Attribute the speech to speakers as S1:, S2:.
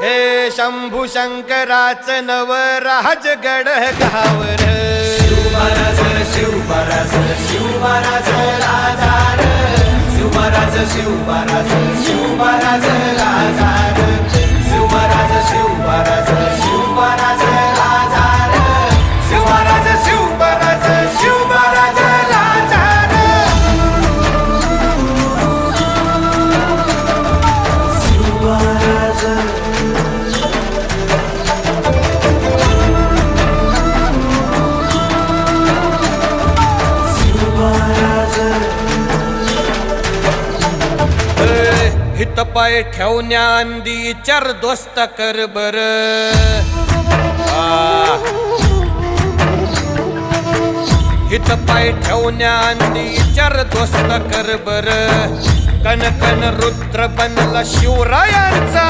S1: हे शंभू शंकराच नवराज गड गावर
S2: शिवमहाराज शिवमहाराज शिवमहाराज राजार शिवमहाराज शिवमहाराज शिवमहाराज राजार शिवमहाराज शिवमहाराज शिवमहाराज राजार शिवमहाराज शिवमहाराज शिवमहाराज राजार शिवमहाराज
S1: हित पाय ठेवण्या अंदी चर दोस्त कर बर हित पाय ठेवण्या अंदी चर दोस्त कर बर कन कन रुद्र बनला शिवरायांचा